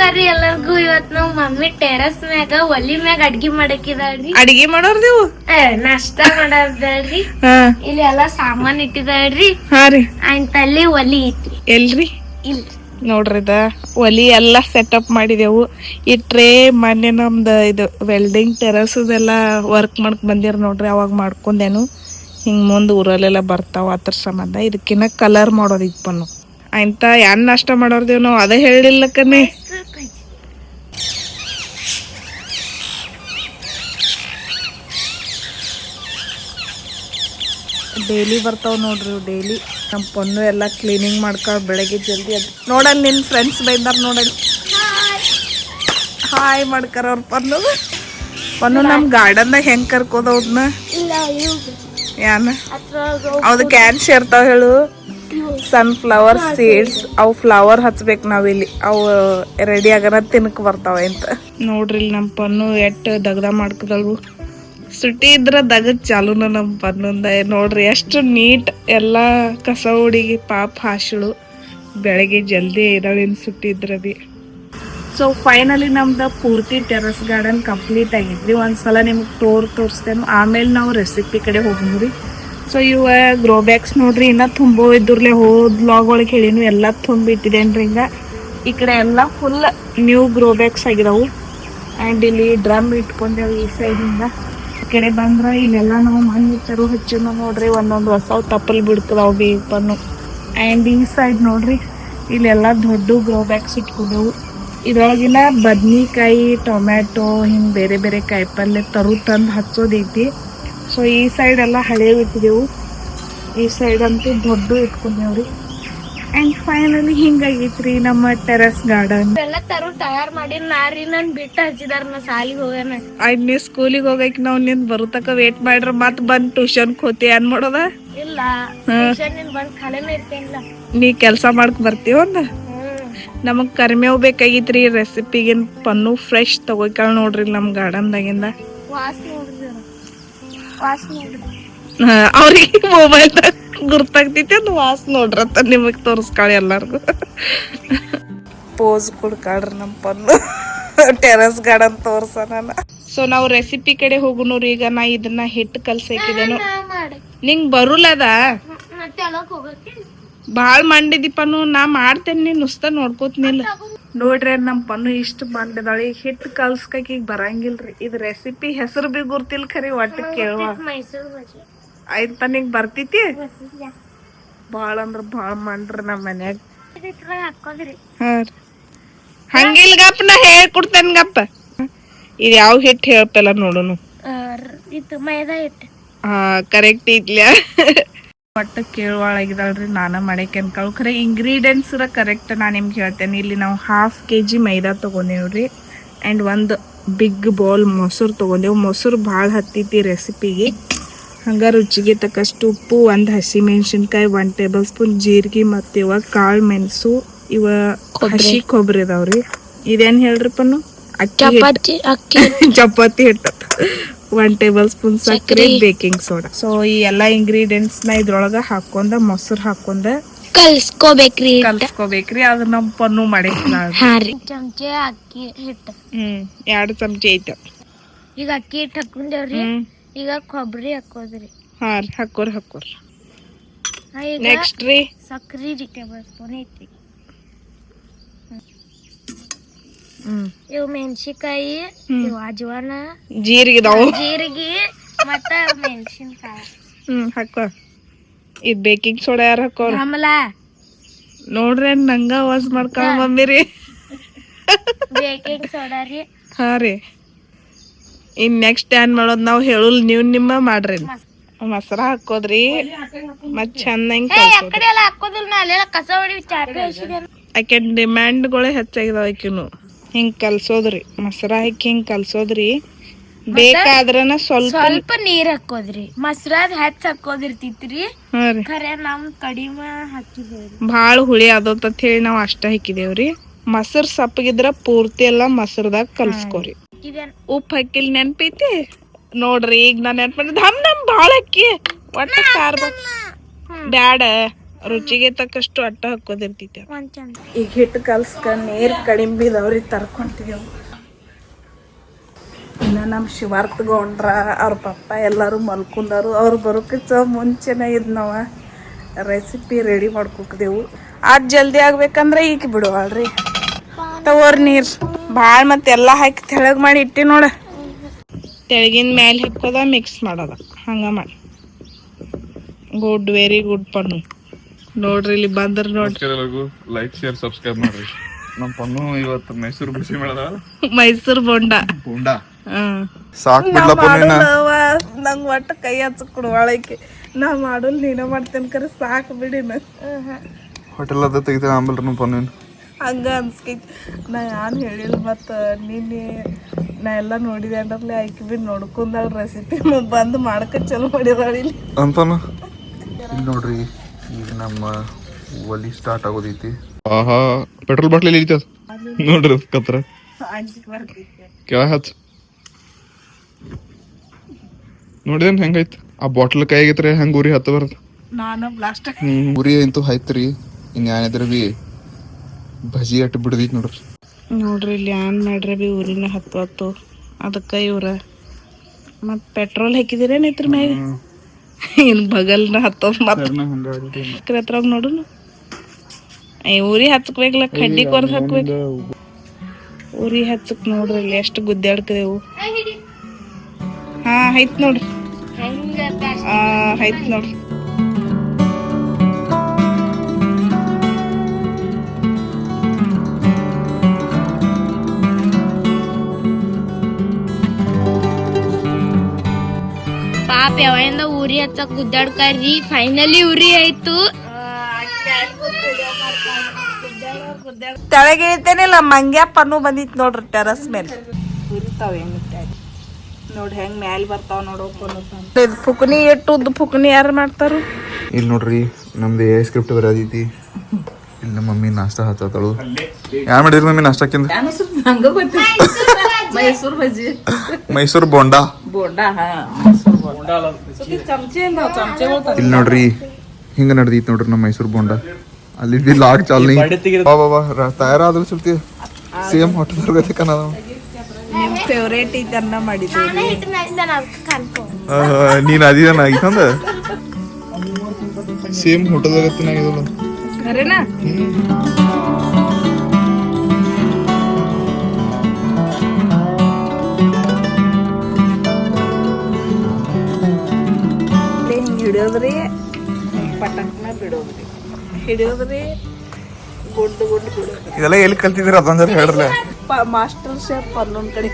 ನಮಸ್ಕಾರ ಎಲ್ಲರಿಗೂ. ಇವತ್ ನಾವ್ ಮಮ್ಮಿ ಟೆರಸ್ ಮ್ಯಾಗ ಒಲಿ ಮ್ಯಾಗ ಅಡ್ಗಿ ಮಾಡಕ್ಕಿದಾಳ್ರಿ. ಅಡಿಗೆ ಮಾಡೋರ್ ನೀವು ನಾಷ್ಟಾ ಮಾಡಲ್ರಿ. ಇಲ್ಲಿ ಎಲ್ಲಾ ಸಾಮಾನ್ ಇಟ್ಟಿದಾಳ್ರಿ. ಹಾ ರೀ. ಅಲ್ಲಿ ಒಲಿ ಐತ್ರಿ. ಎಲ್ರಿ? ಇಲ್ರಿ ನೋಡ್ರಿ ಇದ ಒಲಿ ಎಲ್ಲಾ ಸೆಟಪ್ ಮಾಡಿದೆವು. ಇಟ್ರೆ ಮೊನ್ನೆ ನಮ್ದು ಇದು ವೆಲ್ಡಿಂಗ್ ಟೆರಸ್ ಎಲ್ಲಾ ವರ್ಕ್ ಮಾಡಕ್ ಬಂದಿರ್ ನೋಡ್ರಿ, ಅವಾಗ ಮಾಡ್ಕೊಂಡೇನು. ಹಿಂಗ್ ಮುಂದ್ ಊರಲ್ಲೆಲ್ಲ ಬರ್ತಾವ ಅದ್ರ ಸಂಬಂಧ ಇದಕ್ಕಿನ್ನ ಕಲರ್ ಮಾಡೋದಿತ್ತು. ಆಯ್ತ ಏನ್ ನಾಷ್ಟ ಮಾಡೋರ್ದೇವ್ ನಾವು ಅದ ಹೇಳಿಲ್ಲಕ್ಕನೆ. ಡೈಲಿ ಬರ್ತಾವ ನೋಡ್ರಿ, ಡೈಲಿ ನಮ್ಮ ಪೊನ್ನು ಎಲ್ಲ ಕ್ಲೀನಿಂಗ್ ಮಾಡ್ಕೊಳ್ ಬೆಳಗ್ಗೆ ಜಲ್ದಿ. ಅದು ನೋಡಲ್ ನಿನ್ ಫ್ರೆಂಡ್ಸ್ ಬೈದಾರ ನೋಡಲ್. ಹಾಯ್ ಮಾಡ್ಕರ ಅವ್ರ ಪನ್ನು ನಮ್ ಗಾರ್ಡನ್ದಾಗ ಹೆಂಗ್ ಕರ್ಕೋದವ್ನ ಯಾನ ಅವ್ದ ಕ್ಯಾನ್ ಸೇರ್ತಾವ ಹೇಳು. ಸನ್ಫ್ಲವರ್ ಸೀಡ್ಸ್ ಅವು ಫ್ಲವರ್ ಹಚ್ಬೇಕು ನಾವಿಲ್ಲಿ, ಅವು ರೆಡಿ ಆಗನ ತಿನ್ನಕ್ ಬರ್ತಾವ ಅಂತ ನೋಡ್ರಿ. ನಮ್ಮ ಪನ್ನು ಎಟ್ ದಗ್ದ ಮಾಡ್ಕದಳು. ಸುಟಿ ಇದ್ರ ದಗದ್ ಚಾಲೂನ ನಮ್ಮ ಪನ್ನೊಂದ. ನೋಡ್ರಿ ಎಷ್ಟು ನೀಟ್ ಎಲ್ಲಾ ಕಸ ಹುಡುಗಿ ಪಾಪ ಹಾಶಳು ಬೆಳಗ್ಗೆ ಜಲ್ದಿ ಇದ್ದಾಳಿನ್ ಸುಟ್ಟಿ ಇದ್ರ ಬಿ. ಸೊ ಫೈನಲಿ ನಮ್ದು ಪೂರ್ತಿ ಟೆರಸ್ ಗಾರ್ಡನ್ ಕಂಪ್ಲೀಟ್ ಆಗಿದ್ರಿ. ಒಂದ್ಸಲ ನಿಮ್ಗೆ ತೋರಿಸ್ತೇನೆ, ಆಮೇಲೆ ನಾವು ರೆಸಿಪಿ ಕಡೆ ಹೋಗ್ರಿ. ಸೊ ಇವ ಗ್ರೋ ಬ್ಯಾಗ್ಸ್ ನೋಡ್ರಿ ಇನ್ನ ತುಂಬೋ ಇದ್ರಲೆ ಹೋದ್ ಬ್ಲಾಗ್ ಒಳಗೆ ಹೇಳಿನು ಎಲ್ಲ ತುಂಬಿಟ್ಟಿದ್ದೇನ್ರಿ. ಹಿಂಗ ಈ ಕಡೆ ಎಲ್ಲ ಫುಲ್ ನ್ಯೂ ಗ್ರೋ ಬ್ಯಾಗ್ಸ್ ಆಗಿದಾವು. ಆ್ಯಂಡ್ ಇಲ್ಲಿ ಡ್ರಮ್ ಇಟ್ಕೊಂಡೇವು ಈ ಸೈಡಿಂದ. ಈ ಕಡೆ ಬಂದ್ರೆ ಇಲ್ಲೆಲ್ಲ ನಾವು ಮಣ್ಣು ತರು ಹಚ್ಚಿನ ನೋಡ್ರಿ, ಒಂದೊಂದು ಹೊಸ ತಪ್ಪಲ್ ಬಿಡ್ತದಾವು ಬಿ ಪನ್ನು. ಆ್ಯಂಡ್ ಈ ಸೈಡ್ ನೋಡ್ರಿ ಇಲ್ಲೆಲ್ಲ ದೊಡ್ಡ ಗ್ರೋ ಬ್ಯಾಗ್ಸ್ ಇಟ್ಕೊಂಡೆವು. ಇದ್ರೊಳಗಿನ ಬದ್ನಿಕಾಯಿ, ಟೊಮ್ಯಾಟೊ, ಹಿಂಗೆ ಬೇರೆ ಬೇರೆ ಕಾಯಿಪಲ್ಲೆ ತಂದು ಹಚ್ಚೋದೈತಿ. ಸೊ ಈ ಸೈಡ್ ಎಲ್ಲ ಹಳೇವು ಇಟ್ಟಿದೆವು, ಈ ಸೈಡ್ ಅಂತೂ ದೊಡ್ಡ ಇಟ್ಕೊಂಡೇವ್ರಿ. ಆ್ಯಂಡ್ ಫೈನಲಿ ಹಿಂಗಾಗೈತ್ರಿ ನಮ್ಮ ಟೆರಸ್ ಗಾರ್ಡನ್. ಎಲ್ಲ ತರು ತಯಾರ್ ಮಾಡಿ ನಾರಿ ನನ್ ಬಿಟ್ಟು ಹಚ್ಚಿದಾರ. ನಾ ಸಾಲಿಗೆ ಹೋಗ್ಯಾನ. ಆಯ್ತು ನೀ ಸ್ಕೂಲಿಗೆ ಹೋಗಕ್ ನಾವ್ ನಿನ್ ಬರುತಕ ವೇಟ್ ಮಾಡ್ರ ಮತ್ ಬಂದ್ ಟ್ಯೂಷನ್ ಹೋತಿ ಏನ್ ಮಾಡೋದ? ಇಲ್ಲ ಟ್ಯೂಷನ್ ಬಂದ್ ಖಾಲಿನ ಇರ್ತೇನಿಲ್ಲ. ನೀ ಕೆಲ್ಸ ಮಾಡಕ್ ಬರ್ತೀವಂದ. ನಮಗ್ ಕರಿಮೇವ್ ಬೇಕಾಗಿತ್ರಿ ರೆಸಿಪಿಗೆ. ಪನ್ನು ಫ್ರೆಶ್ ತಗೋಕಾಳ ನೋಡ್ರಿ ನಮ್ ಗಾರ್ಡನ್ದಾಗಿಂದ. ಅವ್ರಿಗೆ ಮೊಬೈಲ್ ಗುರ್ತಾಗ್ತೈತಿ ಅದು ವಾಸ್ ನೋಡ್ರತ್ತ ನಿಮಗ್ ತೋರ್ಸ್ಕಾಳಿ ಎಲ್ಲಾರ್ಗು. ಪೋಸ್ ಕೊಡ್ಕಾಳ್ರಿ ನಮ್ ಪನ್ನು ಟೆರಸ್ ಗಾರ್ಡನ್ ತೋರ್ಸನ. ಸೊ ನಾವು ರೆಸಿಪಿ ಕಡೆ ಹೋಗುನೋರಿ. ಈಗ ನಾ ಇದನ್ನ ಹಿಟ್ಟು ಕಲ್ಸಾಕಿದೇನು ನಿಂಗ್ ಬರುಲ್ಲದ ಬಾಳ್ ಮಂಡಿದಿ ಪನ್ನು. ನಾ ಮಾಡ್ತೇನೆ, ನೀನ್ ನುಸ್ತ ನೋಡ್ಕೋತಿನಿಲ್ಲ. ನೋಡ್ರಿ ನಮ್ ಪನ್ನು ಇಷ್ಟು ಮಂಡಿದಾಳಿ. ಹಿಟ್ಟು ಕಲ್ಸ್ಕಕ್ ಈಗ ಬರಂಗಿಲ್ರಿ. ಇದ್ ರೆಸಿಪಿ ಹೆಸರು ಬಿ ಗುರ್ತಿಲ್ ಖರಿ ಒಟ್ಟು ಕೇಳುವ ಆಯ್ತ. ನಿಂಗ್ ಬರ್ತೈತಿ? ಬಾಳ ಅಂದ್ರ ಬಾಳ ಮಾಡ್ರಿ ನಮ್ ಮನ್ಯಾಗ. ಹಂಗಿಲ್ ಗಪ್ಪ, ನಾ ಹೇಳ್ಕೊಡ್ತೇನ್ ಗಪ್ಪ. ಇದ್ ಯಾವ ಹಿಟ್ಟು ಹೇಳ್ಪಲ್ಲ ನೋಡುನು. ಮೈದಾ ಹಿಟ್ಟು. ಹಾ ಕರೆಕ್ಟ್ ಐತ್ಲ್ಯ. ಒಟ್ಟ ಕೇಳುವಾಳಾಗಿದ್ದಾಳ್ರಿ. ನಾನ ಮಾಡಕ್ಕೆ ಅನ್ಕಳು ಖರೆ ಇಂಗ್ರೀಡಿಯೆಂಟ್ಸ್ ಕರೆಕ್ಟ್ ನಾ ನಿಮ್ಗೆ ಹೇಳ್ತೇನೆ. ಇಲ್ಲಿ ನಾವು 1/2 kg ಮೈದಾ ತಗೊಂಡೇವ್ರಿ. ಆ್ಯಂಡ್ ಒಂದು ಬಿಗ್ ಬೌಲ್ ಮೊಸರು ತಗೊಂಡೇವು. ಮೊಸರು ಭಾಳ ಹತ್ತೈತಿ ರೆಸಿಪಿಗೆ. ಹಂಗ ರುಚಿಗೆ ತಕ್ಕಷ್ಟು ಉಪ್ಪು, ಒಂದು ಹಸಿಮೆಣ್ಸಿನ್ಕಾಯಿ, 1 ಟೇಬಲ್ ಸ್ಪೂನ್ ಜೀರಿಗೆ, ಮತ್ತು ಇವ ಕಾಳು ಮೆಣಸು, ಇವ ಹಸಿ ಕೊಬ್ಬರಿ ಇದಾವ್ರಿ. ಇದೇನ್ ಹೇಳ್ರಿ ಪನ್ನು? ಚಪಾತಿ ಹಿಟ್ಟು, 1 ಟೇಬಲ್ ಸ್ಪೂನ್ ಸಕ್ಕರೆ, ಬೇಕಿಂಗ್ ಸೋಡಾ. ಸೊ ಈ ಎಲ್ಲಾ ಇಂಗ್ರೀಡಿಯೆಂಟ್ಸ್ ನ ಇದ್ರೊಳಗ ಹಾಕೊಂಡ ಮೊಸರು ಹಾಕೊಂಡ ಕಲ್ಸ್ಕೋಬೇಕ್ರಿ. ಅದ್ ನಮ್ ಪನ್ನು ಮಾಡೈತಿ. ಚಮಚೆ ಅಕ್ಕಿ ಹಿಟ್ಟು. 2 ಚಮಚೆ ಐತ. ಈಗ ಅಕ್ಕಿ ಹಿಟ್ಟು ಹಾಕೊಂಡೇವ್ರಿ. ಈಗ ಕೊಬ್ಬರಿ ಹಾಕೋದ್ರಿ. ಹಾ ರೀ ಹಾಕೋರ್. ನೆಕ್ಸ್ಟ್ ರೀ ಸಕ್ರಿ ಟೇಬಲ್ ಸ್ಪೂನ್ ಐತಿ. ಇವು ಮೆಣಸಿಕಾಯಿ, ಇವು ಅಜವಾನ, ಜೀರಿಗೆ ಮತ್ತ ಮೆಣಸಿನ್ಕಾಯಿ ಹಾಕೋ. ಇದ್ ಬೇಕಿಂಗ್ ಸೋಡಾ ಯಾರು ಹಾಕೋರ್? ನೋಡ್ರಿ ನಂಗ ವಾಸ್ ಮಾಡ್ಕೊಂಡ್ ಮಮ್ಮಿರಿ. ಬೇಕಿಂಗ್ ಸೋಡಾ ರೀ. ಹಾ ರೀ. ಇನ್ ನೆಕ್ಸ್ಟ್ ಏನ್ ಮಾಡೋದ್ ನಾವ್ ಹೇಳುಲ್, ನೀವ್ ನಿಮ್ಮ ಮಾಡ್ರಿ. ಮಸರ ಹಾಕೋದ್ರಿ ಮತ್ ಚಂದಂಗ್ ಆಕೆ ಡಿಮ್ಯಾಂಡ್ಗಳೇ ಹೆಚ್ಚಾಗಿದಾವ. ಆಕಿನು ಹಿಂಗ್ ಕಲ್ಸೋದ್ರಿ, ಮಸರ ಹಾಕಿ ಹಿಂಗ್ ಕಲ್ಸೋದ್ರಿ. ಬೇಕಾದ್ರನ ಸ್ವಲ್ಪ ನೀರ್ ಹಾಕೋದ್ರಿ. ಮಸರಾದ್ ಹೆಚ್ಚ ಹಾಕೋದಿರ್ತಿತ್ರಿ, ಖರೆ ನಮ್ ಕಡಿಮೆ ಹಾಕಿದೇವ್ರಿ. ಭಾಳ ಹುಳಿ ಆದೋತ್ ಹೇಳಿ ನಾವ್ ಅಷ್ಟ ಹಾಕಿದೇವ್ರಿ. ಮೊಸರು ಸಪ್ಪಗಿದ್ರ ಪೂರ್ತಿ ಎಲ್ಲಾ ಮೊಸರದಾಗ ಕಲ್ಸ್ಕೋರಿ. ಉಪ್ಪು ಹಾಕಿಲ್ ನೆನ್ಪೈತಿ ನೋಡ್ರಿ. ಈಗ ನಾನ್ ನೆನ್ಪ ನಮ್ ಭಾಳ ಹಾಕಿ ಒಟ್ಟ ಖಾರ ಬ್ಯಾಡ. ರುಚಿಗೆ ತಕ್ಕಷ್ಟು ಅಟ್ಟ ಹಾಕೋದಿರ್ತೈತಿ. ಒಂದ್ ಚಂದ ಈಗ ಹಿಟ್ಟು ಕಲ್ಸ್ಕ ನೀರ್ ಕಡಿಮೆ ಬಿದವ್ರಿಗೆ ತರ್ಕೊಂತೀವಿ. ಇನ್ನು ನಮ್ಮ ಶಿವಾರ್ಥ ಗೌಂಡ್ರ ಅವ್ರ ಪಪ್ಪ ಎಲ್ಲರೂ ಮಲ್ಕೊಂಡಾರು. ಅವ್ರು ಬರೋಕ್ಕಿಂತ ಮುಂಚೆನೇ ಇದು ನಾವು ರೆಸಿಪಿ ರೆಡಿ ಮಾಡ್ಕೊಕ್ದೇವು. ಅದು ಜಲ್ದಿ ಆಗ್ಬೇಕಂದ್ರೆ ಈಗ ಬಿಡುವಲ್ರಿ. ತಗೋರಿ ನೀರು ಭಾಳ ಮತ್ತೆ ಎಲ್ಲ ಹಾಕಿ ತೆಳಗ್ ಮಾಡಿ ಇಟ್ಟಿ ನೋಡ. ತೆಳಗಿನ ಮ್ಯಾಲೆ ಹಾಕೋದ ಮಿಕ್ಸ್ ಮಾಡೋದ ಹಂಗ ಮಾಡಿ. Good, very good Pannu. ನೋಡ್ರಿ ಇಲ್ಲಿ ಬಂದ್ರ ನೋಡ್ರಿ. ಲೈಕ್ ಶೇರ್ ಸಬ್ಸ್ಕ್ರೈಬ್ ಮಾಡ್ರಿ. ನಮ್ಮ ಪನ್ನು ಇವತ್ತು ಮೈಸೂರು ಬಿಸಿ ಮಾಡದ ಮೈಸೂರು ಬೋಂಡ. ಸಾಕ್ ಬಿಡ್ಲಪ್ಪ ನೀನ. ನಂಗೆ ಒಟ್ಟು ಕೈ ಹಚ್ಚಕ್ ಕೊಡುವಾಳಕ್ಕೆ. ನಾ ಮಾಡೋಲ್ ನೀನ ಮಾಡ್ತೇನೆ ಕರೆ ಸಾಕು ಬಿಡಿನ. ಹೋಟೆಲ್ ಅದ ತೆಗಿತೇನೆ ಆಂಬಲ್ರಿ ನಮ್ಮ ಪನ್ನು. ಹಂಗ ಅನ್ಸ್ಕೈತಿ. ನಾ ಯಾರು ಹೇಳಿಲ್ಲ. ಮತ್ತು ನಿನ್ನೆ ನಾ ಎಲ್ಲ ನೋಡಿದೆ ಅಂದ್ರಲ್ಲೇ ಆಯ್ಕೆ ಬಿ ನೋಡ್ಕೊಂಡಾಳ ರೆಸಿಪಿ ಬಂದು ಮಾಡಕ ಚಲೋ ಮಾಡಿದಾಳ ಇಲ್ಲಿ ಅಂತಾನ. ಇಲ್ಲಿ ನೋಡ್ರಿ ಈಗ ನಮ್ಮ ಒಲಿ ಸ್ಟಾರ್ಟ್ ಆಗೋದೈತಿ. ಆಹಾ ಪೆಟ್ರೋಲ್ ಬಾಟ್ಲಿ ಇಳಿತದ ನೋಡ್ರಿ ಕತ್ರ ಕೆಳ ಹಚ್ಚ ನೋಡಿದೇನ್ ಹೆಂಗೈತಿ ಆ ಬಾಟ್ಲ್ ಕೈಗೈತ್ರಿ ಹೆಂಗ ಉರಿ ಹತ್ತ ಬರ್ತದ. ನಾನು ಬ್ಲಾಸ್ಟ್ ಉರಿ ಅಂತೂ ಆಯ್ತ್ರಿ. ಇನ್ಯಾನಿದ್ರ ಬಿ ಭಜಿ ಅಟ್ಟು ಬಿಡದೈತಿ ನೋಡ್ರಿ. ನೋಡ್ರಿ ಇಲ್ಲಿ ಆನ್ ಮಾಡ್ರೆ ಬಿ ಊರಿನ ಹತ್ತು ಅದಕ್ಕೆ ಇವ್ರ ಮತ್ತು ಪೆಟ್ರೋಲ್ ಹಾಕಿದಿರೇನೈತ್ರಿ ಮ್ಯಾಗ ಇನ್ನು ಬಗಲ್ನ ಹತ್ತೋದು ಮತ್ತೆ ಹತ್ರ ನೋಡು. ಊರಿ ಹಚ್ಬೇಕಲ್ಲ ಕಡ್ಡಿ ಕೊರ್ದು ಹಾಕ್ಬೇಕು. ಊರಿ ಹಚ್ಚಕ್ ನೋಡ್ರಿ ಇಲ್ಲಿ ಎಷ್ಟು ಗುದ್ದಾಡ್ಕದೇವು. ಹಾ ಐತ್ ನೋಡ್ರಿ. ಐತ್ ನೋಡ್ರಿ. ಪಾಪ ಯಾವಾಗಿಂದ ಉರಿ ಹಚ್ಚಕ್ ಗುದ್ದಾಡ್ಕಾರಿ ಫೈನಲಿ ಉರಿ ಆಯ್ತು. ತೆಳಗೆ ಇಳಿತೇನಿಲ್ಲ ಮಂಗ್ಯಾಪನ್ನು ಬಂದಿತ್ತು ನೋಡ್ರಿ ಟೆರಸ್ ಮೇಲೆ. ಉರಿತಾವ ನೋಡಿ ಹೆಂಗ್ ಮ್ಯಾಲ ಬರ್ತಾವ ನೋಡೋ. ಫುಕ್ನಿ ಇಟ್ಟು ಫುಕ್ನಿ ಯಾರು ಮಾಡ್ತಾರು. ಇಲ್ಲಿ ನೋಡ್ರಿ ನಮ್ದು ಎ ಸ್ಕ್ರಿಪ್ಟ್ ಬರೋದೈತಿ. ಇಲ್ಲಿ ನಮ್ಮ ಮಮ್ಮಿ ನಾಷ್ಟ ಹತ್ತಳು. ಯಾರು ಮಾಡಿದ್ರಿ ಮಮ್ಮಿ ನಾಷ್ಟಕ್ಕಿಂತ? ಮೈಸೂರು ಬಜ್ಜಿ, ಮೈಸೂರು ಬೋಂಡಾ. ಇಲ್ಲಿ ನೋಡ್ರಿ ಹಿಂಗ ನಡ್ದೈತಿ ನೋಡ್ರಿ ನಮ್ಮ ಮೈಸೂರು ಬೋಂಡಾ. ಅಲ್ಲಿ ಬಿ ಲಾಗ್ ಚಾಲ್ನಿ ತಯಾರಾದ್ರು ಸ್ವಲ್ಪ ಸೇಮ್ ಹೋಟೆಲ್ ಕನ್ನಡ. ನಿಮ್ ಫೇವ್ರೇಟ್ ಇದನ್ನ ಮಾಡಿದ್ದೀವಿ. ನೀನ್ ಅದಿನ ಆಗಿತ್ತಂದ ಸೇಮ್ ಹೋಟೆಲ್ ಆಗಿದಲ್ಲ ಖರೇನಾ? ಹಿಡಿಯೋದ್ರಿ ಪಟಕ್ನ ಬಿಡೋದ್ರಿ. ಹಿಡಿಯೋದ್ರಿ ಗುಡ್ಡು ಗುಡ್ಡು ಬಿಡೋದ್ರಿ. ಇದೆಲ್ಲ ಎಲ್ಲಿ ಕಲ್ತಿದ್ರಿ ಅದೊಂದ್ ಹೇಳ್ರಲ್ಲ. ಮಾಸ್ಟರ್ ಶೆಫ್ ಅನ್ನೊಂದ್ ಕಡೆ.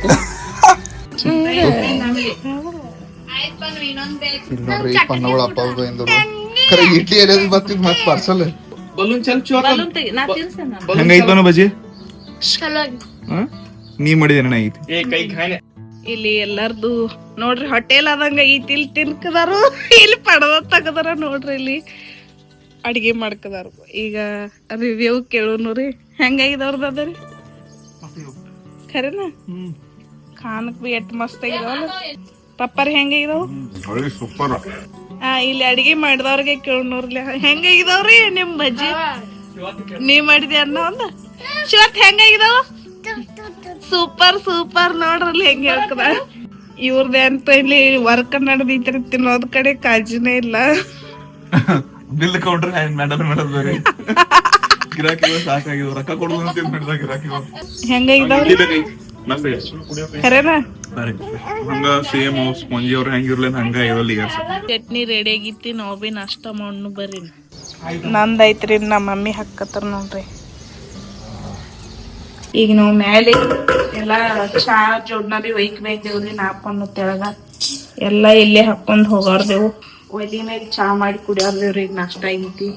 ನೋಡ್ರಿ ಪನ್ನಗಳ ಅಪ್ಪ ಖರೆ ಇಡ್ಲಿ ಎಲ್ಲಿ ಬರ್ತಿದ್ ಮತ್ ಪಾರ್ಸಲ್ ಹೆಂಗೈತನು ಬಜಿ ನೀ ಮಾಡಿದೇನ ಐತಿ. ಇಲ್ಲಿ ಎಲ್ಲಾರ್ದು ನೋಡ್ರಿ ಹೋಟೆಲ್ ಆದಂಗ ಐತಿ. ಇಲ್ಲಿ ತಿನ್ಕದಾರು, ಇಲ್ಲಿ ಪಡದ ತಗದಾರ ನೋಡ್ರಿ. ಇಲ್ಲಿ ಅಡಿಗೆ ಮಾಡ್ಕದಾರು. ಈಗ ರಿವ್ಯೂ ಕೇಳೋನು ರೀ ಹೆಂಗಾಗಿದವ್ರದ್ದು ಅದರಿ ಖರೇನಾ? ಖಾನಕ್ ಬಿ ಎಟ್ ಮಸ್ತ್ ಆಗಿದಾವಲ್ಲ. ಪಪ್ಪರ್ ಹೆಂಗಾಗಿದಾವು? ಸೂಪರ್. ಇಲ್ಲಿ ಅಡಿಗೆ ಮಾಡಿದವ್ರಿಗೆ ಕೇಳೋರ್ಲಿ ಹೆಂಗಾಗಿದಾವ್ರಿ ನಿಮ್ ಬಜ್ಜಿ? ನೀವ್ ಮಾಡಿದೆ ಅನ್ನೋ ಒಂದ ಶಿವತ್ ಹೆಂಗಾಗಿದಾವ? ಸೂಪರ್ ಸೂಪರ್ ನೋಡ್ರಲ್ಲಿ ಹೆಂಗ ಹೇಳ್ಕದ. ಇವ್ರದೇ ಅಂತ ಇಲ್ಲಿ ವರ್ಕ್ ನಡೆದೈತ್ರಿ. ತಿನ್ನೋದ್ ಕಡೆ ಕಾಜಿನೇ ಇಲ್ಲ. ಬಿಲ್ ಕೌಂಟರ್ ಬೇರೆ ಗಿರಾಕಿಗಳು ಸಾಕಾಗಿದ್ವು. ರೊಕ್ಕ ಕೊಡುವ ಗಿರಾಕಿಗಳು ಹೆಂಗಾಗಿದಾವ್ರಿ ಖರೇನಾ? ಹಂಗ ಸೇಮ್ ಸ್ಪಂಜಿ ಅವ್ರ ಹೆಂಗಿರ್ಲಿ ಹಂಗ ಇರಲಿ. ಚಟ್ನಿ ರೆಡಿ ಆಗಿತ್ತಿ. ನಾವ್ ಬಿ ನಾಷ್ಟ ಮಾಡು ಬರ್ರಿ. ನಂದೈತ್ರಿ ನಮ್ಮ ಮಮ್ಮಿ ಹಾಕತ್ತಾರ ನೋಡ್ರಿ. ಈಗ ನಾವು ಮ್ಯಾಲೆ ಎಲ್ಲ ಚಾ ಜೋಡ್ನ ಬಿ ಒಯ್ಕಬೇಕೇವ್ರಿ. ನಾಪನ್ನು ತೆಳಗ ಎಲ್ಲ ಇಲ್ಲೇ ಹಾಕೊಂಡ್ ಹೋಗಾರ್ದೇವು. ಒಲಿ ಮ್ಯಾಗ ಚಾ ಮಾಡಿ ಕುಡಿಯಾರ್ದೇವ್ರಿ. ಈಗ ನಾಷ್ಟ ಆಗೈತಿ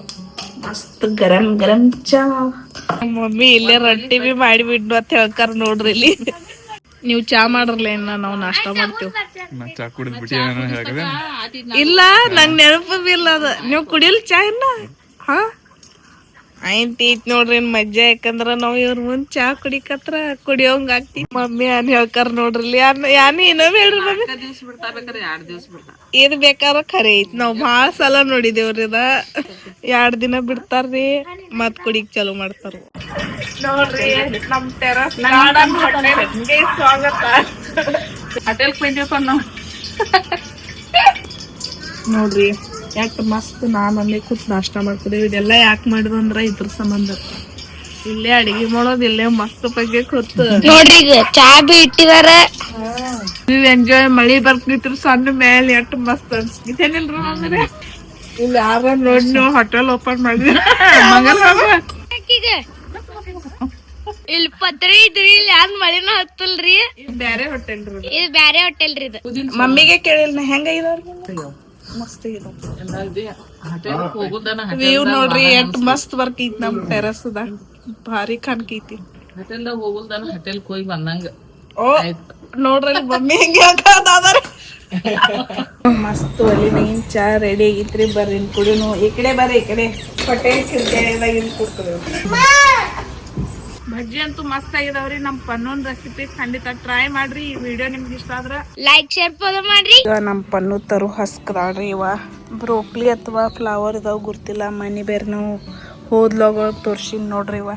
ಮಸ್ತ್ ಗರಂ ಗರಂ ಚಾ. ಮಮ್ಮಿ ಇಲ್ಲೇ ರೊಟ್ಟಿ ಬಿ ಮಾಡಿಬಿಡ್ನು ಅಂತ ಹೇಳ್ತಾರ ನೋಡ್ರಿ. ಇಲ್ಲಿ ನೀವು ಚಾ ಮಾಡ್ರಲ್ಲ ಏನ ನಾವು ನಾಷ್ಟ ಮಾಡ್ತೇವ್. ಇಲ್ಲ ನಂಗ್ ನೆನಪು ಬಿ ಇಲ್ಲ ಅದ. ನೀವು ಕುಡಿಯಲ್ ಚಾ ಇನ್ನ? ಹಾ ಐತ್ ನೋಡ್ರಿ ಮಜ್ಜಾ, ಯಾಕಂದ್ರ ನಾವ್ ಇವ್ರ ಮುಂದ್ ಚಾ ಕುಡಿಯೋಂಗ ಆಗ್ತಿ. ಮಮ್ಮಿ ಏನ್ ಹೇಳ್ತಾರ ನೋಡ್ರಿ, ಯಾನ್ ಇನ್ನೊಮ್ಮೆ ಹೇಳ್ರಿ ಮಮ್ಮಿ. ಇದ್ ಬೇಕಾದ್ರ ಖರೆ ಐತಿ, ನಾವ್ ಬಾಳ ಸಲ ನೋಡಿದೇವ್ರಿ ಇದ. 2 ದಿನ ಬಿಡ್ತಾರ್ರಿ, ಮತ್ ಕುಡಿಕ್ ಚಾಲು ಮಾಡ್ತಾರ. ನೋಡ್ರಿ ನಮ್ ಟೆರಸ್ ಗಾರ್ಡನ್ ಹೋಟೆಲ್ಗೆ ಸ್ವಾಗತ. ನೋಡ್ರಿ ಯಾಕೆ ಮಸ್ತ್ ನಾನಲ್ಲಿ ಕೂತ್ ನಾಷ್ಟ ಮಾಡ್ಕೊದೇವಿ. ಇದೆಲ್ಲ ಯಾಕೆ ಮಾಡಿದ್ವು ಅಂದ್ರ ಇದ್ರ ಸಂಬಂಧ. ಇಲ್ಲೇ ಅಡಿಗೆ ಮಾಡೋದ್, ಇಲ್ಲೇ ಮಸ್ತ್ ಬಗ್ಗೆ ಕೂತ್ ನೋಡ್ರಿ ಈಗ ಚಾ ಬಿ ಇಟ್ಟಿದಾರ. ನೀವ್ ಎಂಜಾಯ್. ಮಳಿ ಬರ್ತಿದ್ರು ಸಣ್ಣ ಮೇಲೆ ಎಷ್ಟು ಮಸ್ತ್ ಅನ್ಸ್ತಿದ್ದೇನಿಲ್ರಿ ಅಂದ್ರೆ. ಇಲ್ಲಿ ಯಾರ ನೋಡಿ ನೀವು ಹೋಟೆಲ್ ಓಪನ್ ಮಾಡಿದ್ರಿ ಇಲ್ಲಿ ಪತ್ರಿ ಇದ್ರಿ, ಇಲ್ಲಿ ಯಾರು ಮಳಿನ ಹತ್ತಲ್ರಿ. ಬ್ಯಾರೆ ಹೋಟೆಲ್ ರೀ, ಇದು ಬ್ಯಾರೆ ಹೋಟೆಲ್ ರೀ. ಇದು ಮಮ್ಮಿಗೆ ಕೇಳಿಲ್ಲ ಹೆಂಗ ಮಸ್ತ್ ವ್ಯೂ ನೋಡ್ರಿ ಎಷ್ಟ್ ಮಸ್ತ್ ಬರ್ತೈತಿ. ನಮ್ ಟೆರಸ್ ಭಾರಿ ಕಾಣ್ಕೈತಿ. ಓ ನೋಡ್ರಿ ಮಮ್ಮಿ ಹೆಂಗ ಮಸ್ತ್ ಒಲಿ ಮೇನ್ ಚಾ ರೆಡಿ ಆಗೈತ್ರಿ. ಬರ್ರಿ ಕುಡಿನು. ಈ ಕಡೆ ಬರ್ರಿ, ಈ ಕಡೆ ಹೋಟೆಲ್ ಭಜ್ಜಿ ಅಂತೂ ಮಸ್ತ್ ಆಗಿದಾವ್ರಿ. ನಮ್ ಪನ್ನೂನ್ ರೆಸಿಪಿ ಖಂಡಿತ ಟ್ರೈ ಮಾಡ್ರಿ. ಈ ವಿಡಿಯೋ ನಿಮ್ಗೆ ಇಷ್ಟ ಆದ್ರ ಲೈಕ್ ಶೇರ್ ಫಾಲೋ ಮಾಡ್ರಿ. ಈಗ ನಮ್ ಪನ್ನು ತರು ಹಸ್ಕದಾಳ್ರಿ. ಇವ ಬ್ರೋಕ್ಲಿ ಅಥವಾ ಫ್ಲವರ್ ಇದಾವ್ ಗೊತ್ತಿಲ್ಲ. ಮನಿ ಬೇರೆ ನಾವು ಹೋದ್ಲಾಗ ತೋರ್ಸಿನ್ ನೋಡ್ರಿ. ಇವ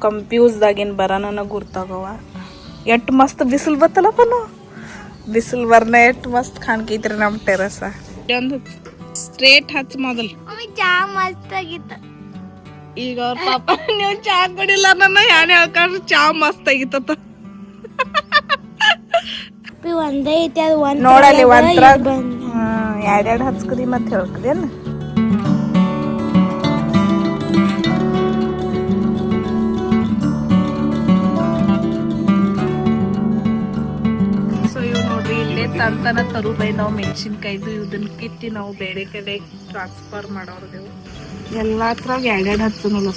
ಕಂಪ್ಯೂಸ್ದಾಗಿನ್ ಬರ ನನಗ್ ಗುರ್ತಾಗವ. ಎಷ್ಟ್ ಮಸ್ತ್ ಬಿಸಿಲ್ ಬತ್ತಲ್ಲ ಪನ್ನು, ಬಿಸಿಲ್ ಬರ್ನ ಎಷ್ಟ್ ಮಸ್ತ್ ಕಾಣ್ಕೈತ್ರಿ ನಮ್ ಟೆರಸ್. ಒಂದು ಸ್ಟ್ರೇಟ್ ಹಚ್ ಮೊದಲ್. ಚಾ ಮಸ್ತ್ ಆಗಿತ್ತು. ಈಗ ಅವ್ರ ಪಾಪ ನೀವು ಚಾ ಕುಡಿಲ್ಲ ನನ್ನ ಯಾನ್ ಹೇಳ್ಕೊಂಡ್ರು ಚಾ ಮಸ್ತ್ ಆಗಿತ್ತ. ಒಂದೇ ಐತಿ ಅದು. ಒಂದ್ ನೋಡಲ್ಲಿ ಒಂದ್ರ 2 ಹಚ್ಕದಿ ಮತ್ ಹೇಳ್ಕದೇನ. ಸೊ ಇವ್ ನೋಡ್ರಿ ಇಲ್ಲೇ ತಂತನ ತರು ಬೈ ನಾವು ಮೆಣಸಿನ್ಕಾಯ್ದು ಇದನ್ನ ಕಿತ್ತಿ ನಾವು ಬೇರೆ ಕಡೆ ಟ್ರಾನ್ಸ್ಫರ್ ಮಾಡೋರ್ದೇವು. ಎಲ್ಲಾತ್ರಾಗ 2 ಹಚ್ಚನಲ್ಲ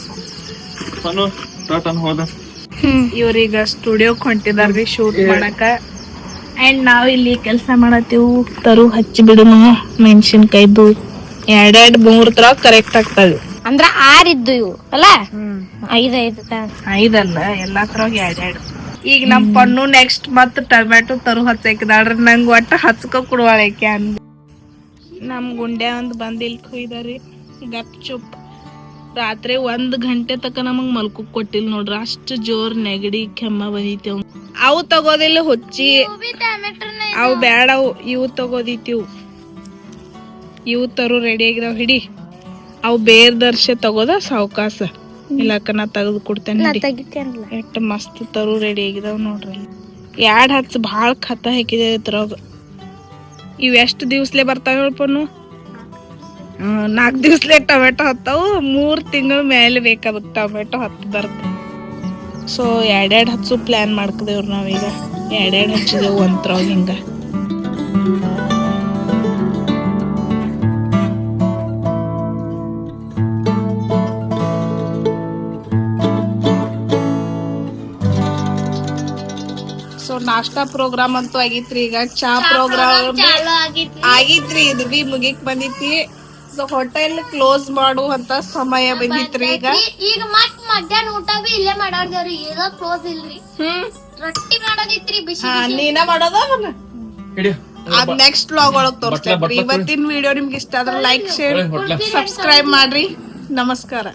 ಇವ್ರೀಗ ಸ್ಟುಡಿಯೋಕ್ ಹೊಂಟಿದಾರ್ರಿ ಶೂಟ್ ಮಾಡಕ. ಅಂಡ್ ನಾವ್ ಇಲ್ಲಿ ಕೆಲ್ಸ ಮಾಡತ್ತೀವಿ. ತರು ಹಚ್ಚಿ ಬಿಡುನು ಮೆಣಸಿನ್ಕಾಯ್ದು 2 3 ತರ ಕರೆಕ್ಟ್ ಆಗ್ತಾವೆ. ಅಂದ್ರ 6 ಇದ್ದು ಇವು ಅಲ್ಲ. 5 ಅಲ್ಲ ಎಲ್ಲಾ ತರಾಗ 2. ಈಗ ನಮ್ ಪಣ್ಣು ನೆಕ್ಸ್ಟ್ ಮತ್ ಟೊಮ್ಯಾಟೊ ತರು ಹಚ್ಚಾಕಿದಾಳ್ರಿ. ನಂಗ್ ಒಟ್ಟ ಹಚ್ಕೊ ಕೊಡುವಾಳಕ್ಕೆ ಅಂದ್. ನಮ್ ಗುಂಡ್ಯಾ ಒಂದ್ ಬಂದ್ ಇಲ್ಲಿ ಕುಯ್ದಾರಿ ಗಪ್ ಚುಪ್. ರಾತ್ರಿ 1 ಗಂಟೆ ತಕ ನಮಗ್ ಮಲ್ಕಕ್ ಕೊಟ್ಟಿಲ್ ನೋಡ್ರಿ. ಅಷ್ಟ್ ಜೋರ್ ನೆಗಡಿ ಕೆಮ್ಮ ಬಂದೈತಿ. ಅವು ತಗೋದಿಲ್ಲ ಹುಚ್ಚಿ, ಅವು ಬ್ಯಾಡ. ಇವು ತಗೋದಿತ್ತಿವು. ಇವು ತರು ರೆಡಿ ಆಗಿದಾವ್ ಹಿಡಿ. ಅವು ಬೇರ್ ದರ್ಶೆ ತಗೋದ ಸಾವ್ಕಾಸ. ಇಲ್ಲಕ್ಕ ನಾ ತೆಗೆದು ಕೊಡ್ತೇನೆ. ಎಷ್ಟ್ ಮಸ್ತ್ ತರು ರೆಡಿ ಆಗಿದಾವ್ ನೋಡ್ರಿ. 2 ಹಚ್ಚ ಭಾಳ ಖತ ಹಾಕಿದೆ ಇದ್ರಾಗ. ಇವ್ ಎಷ್ಟ್ ದಿವ್ಸಲೆ ಬರ್ತಾವ ಹೇಳ್ಪನು. 4 ದಿವ್ಸಲೆ ಟೊಮೆಟೊ ಹತ್ತಾವು. 3 ತಿಂಗಳ ಮೇಲೆ ಬೇಕಾದ ಟೊಮೆಟೊ ಹತ್ತು ಬರ್ತದೆ. ಸೊ 2 ಹಚ್ಚು ಪ್ಲಾನ್ ಮಾಡ್ಕದೇವ್ರಿ ನಾವೀಗ. 2 ಹಚ್ಚಿದೇವು ಒಂತ್ರವಾಗ ಹಿಂಗ. ಸೊ ನಾಷ್ಟಾ ಪ್ರೋಗ್ರಾಮ್ ಅಂತೂ ಆಗಿತ್ರಿ. ಈಗ ಚಾ ಪ್ರೋಗ್ರಾಮ್ ಆಗಿತ್ರಿ. ಇದು ಬಿ ಮುಗಿಕ್ ಬಂದಿತ್ತಿ. ಸೊ ಹೋಟೆಲ್ ಕ್ಲೋಸ್ ಮಾಡುವಂತ ಸಮಯ ಬಂದಿತ್ರಿ. ಈಗ ಮತ್ ಮಧ್ಯಾಹ್ನ ಊಟ ಬಿ ಇಲ್ಲೇ ಮಾಡಾರ್ದೇವ್ರಿ. ಈಗ ಕ್ಲೋಸ್ ಇಲ್ರಿ. ರೊಟ್ಟಿ ಮಾಡೋದಿತ್ರಿ ಬಿಸಿ. ನೀನ ಮಾಡೋದ ಅದ್ ನೆಕ್ಸ್ಟ್ ವ್ಲಾಗ್ ಒಳಗ್ ತೋರಿಸ್ತೇನೆ. ಇವತ್ತಿನ ವಿಡಿಯೋ ನಿಮ್ಗೆ ಇಷ್ಟ ಆದ್ರೆ ಲೈಕ್ ಶೇರ್ ಸಬ್ಸ್ಕ್ರೈಬ್ ಮಾಡ್ರಿ. ನಮಸ್ಕಾರ.